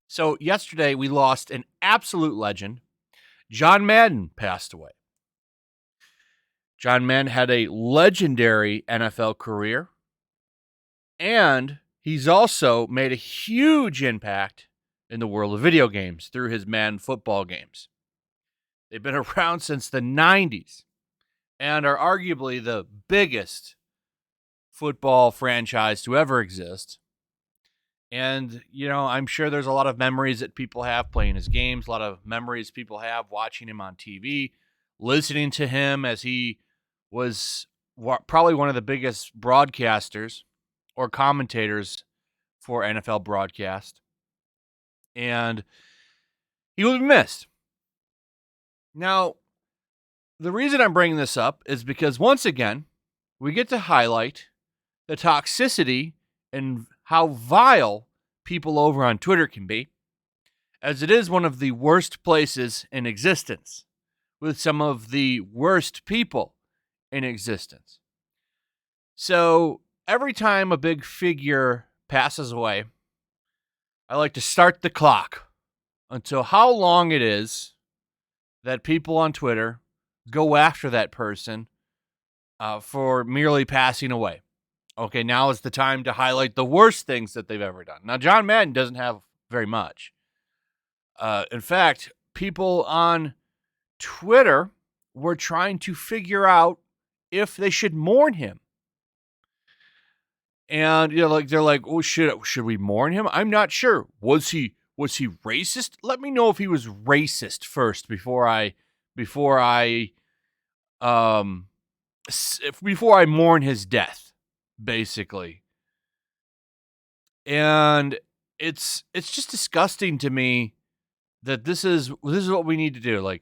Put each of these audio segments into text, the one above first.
So yesterday we lost an absolute legend. John Madden passed away. John Madden had a legendary NFL career, and he's also made a huge impact in the world of video games through his Madden football games. They've been around since the 90s and are arguably the biggest football franchise to ever exist. And, I'm sure there's a lot of memories that people have playing his games, a lot of memories people have watching him on TV, listening to him as he was probably one of the biggest broadcasters or commentators for NFL broadcast. And he will be missed. Now, the reason I'm bringing this up is because once again, we get to highlight the toxicity and how vile people over on Twitter can be, as it is one of the worst places in existence, with some of the worst people in existence. So every time a big figure passes away, I like to start the clock until how long it is that people on Twitter go after that person for merely passing away. Okay, now is the time to highlight the worst things that they've ever done. Now, John Madden doesn't have very much. In fact, people on Twitter were trying to figure out if they should mourn him. And they're like, "Oh, should we mourn him? I'm not sure. Was he racist? Let me know if he was racist first before I mourn his death." Basically. And it's just disgusting to me that this is what we need to do. Like,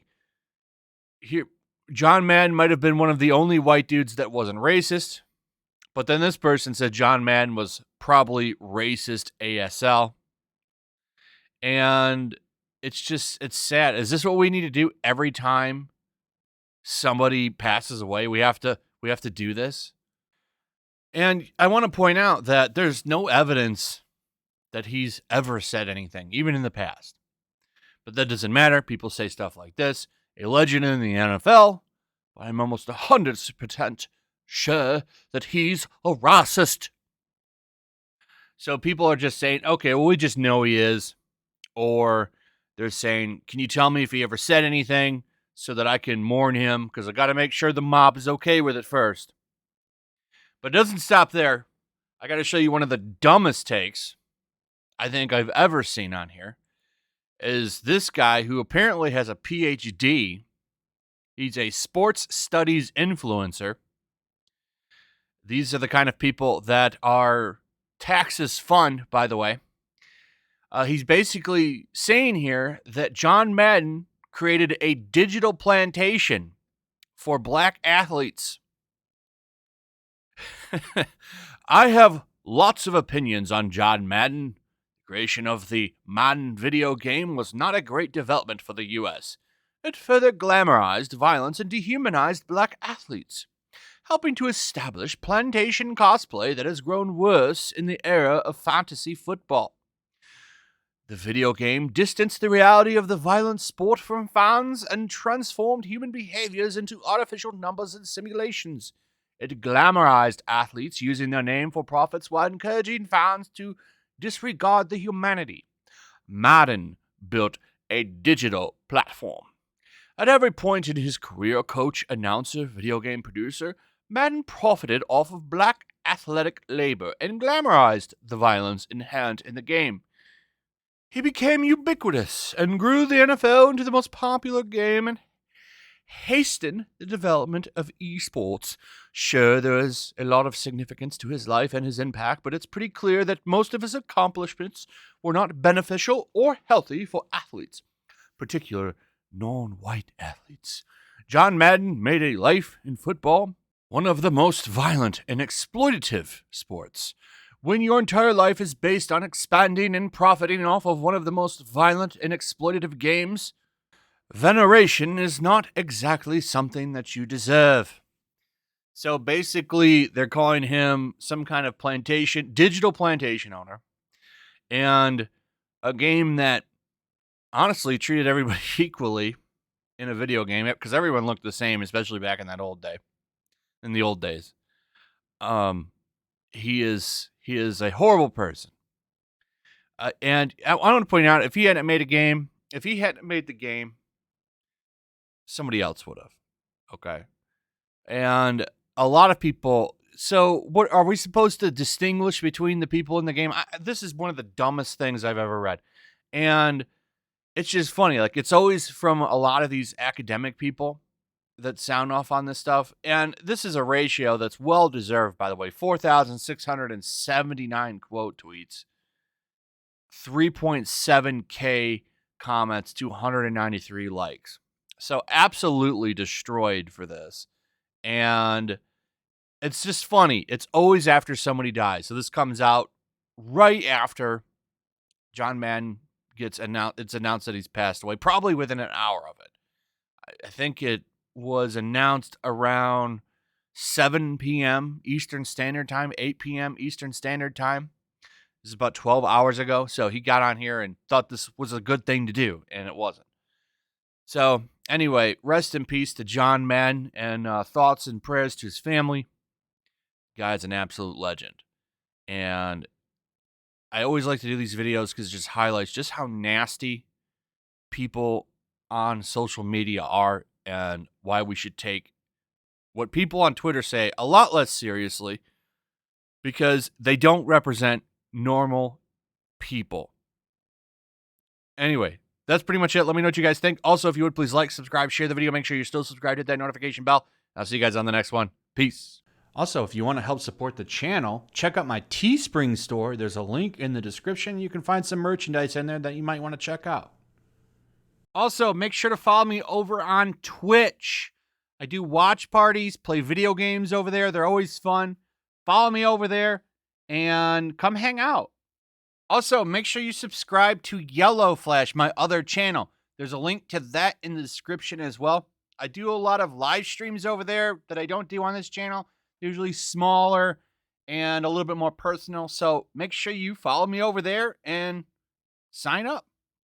here, John Madden might have been one of the only white dudes that wasn't racist, but then this person said John Madden was probably racist ASL. And it's sad. Is this what we need to do every time somebody passes away? We have to do this? And I want to point out that there's no evidence that he's ever said anything, even in the past. But that doesn't matter. People say stuff like this. A legend in the NFL, but I'm almost 100% sure that he's a racist. So people are just saying, okay, well, we just know he is. Or they're saying, can you tell me if he ever said anything so that I can mourn him? Because I got to make sure the mob is okay with it first. But it doesn't stop there. I got to show you one of the dumbest takes I think I've ever seen on here. Is this guy who apparently has a PhD. He's a sports studies influencer. These are the kind of people that are taxes fund, by the way. He's basically saying here that John Madden created a digital plantation for black athletes. I have lots of opinions on John Madden. The creation of the Madden video game was not a great development for the U.S. It further glamorized violence and dehumanized black athletes, helping to establish plantation cosplay that has grown worse in the era of fantasy football. The video game distanced the reality of the violent sport from fans and transformed human behaviors into artificial numbers and simulations. It glamorized athletes using their name for profits while encouraging fans to disregard the humanity. Madden built a digital platform. At every point in his career, coach, announcer, video game producer, Madden profited off of black athletic labor and glamorized the violence inherent in the game. He became ubiquitous and grew the NFL into the most popular game and hastened the development of esports. Sure, there is a lot of significance to his life and his impact, but it's pretty clear that most of his accomplishments were not beneficial or healthy for athletes, particularly non-white athletes. John Madden made a life in football one of the most violent and exploitative sports. When your entire life is based on expanding and profiting off of one of the most violent and exploitative games, veneration is not exactly something that you deserve. So basically, they're calling him some kind of digital plantation owner, and a game that honestly treated everybody equally in a video game because everyone looked the same, especially back in the old days. He is a horrible person. And I want to point out, if he hadn't made the game, somebody else would have. Okay. And a lot of people. So, what are we supposed to distinguish between the people in the game? This is one of the dumbest things I've ever read. And it's just funny. Like, it's always from a lot of these academic people that sound off on this stuff. And this is a ratio that's well deserved, by the way. 4,679 quote tweets, 3.7K comments, 293 likes. So absolutely destroyed for this. And it's just funny. It's always after somebody dies. So this comes out right after John Madden gets announced. It's announced that he's passed away, probably within an hour of it. I think it was announced around 7 p.m. Eastern Standard Time, 8 p.m. Eastern Standard Time. This is about 12 hours ago. So he got on here and thought this was a good thing to do, and it wasn't. So anyway, rest in peace to John Madden, and thoughts and prayers to his family. Guy's an absolute legend. And I always like to do these videos because it just highlights just how nasty people on social media are and why we should take what people on Twitter say a lot less seriously, because they don't represent normal people. Anyway, that's pretty much it. Let me know what you guys think. Also, if you would, please like, subscribe, share the video. Make sure you're still subscribed. Hit that notification bell. I'll see you guys on the next one. Peace. Also, if you want to help support the channel, check out my Teespring store. There's a link in the description. You can find some merchandise in there that you might want to check out. Also, make sure to follow me over on Twitch. I do watch parties, play video games over there. They're always fun. Follow me over there and come hang out. Also, make sure you subscribe to YellowFlash, my other channel. There's a link to that in the description as well. I do a lot of live streams over there that I don't do on this channel. Usually smaller and a little bit more personal. So make sure you follow me over there and sign up.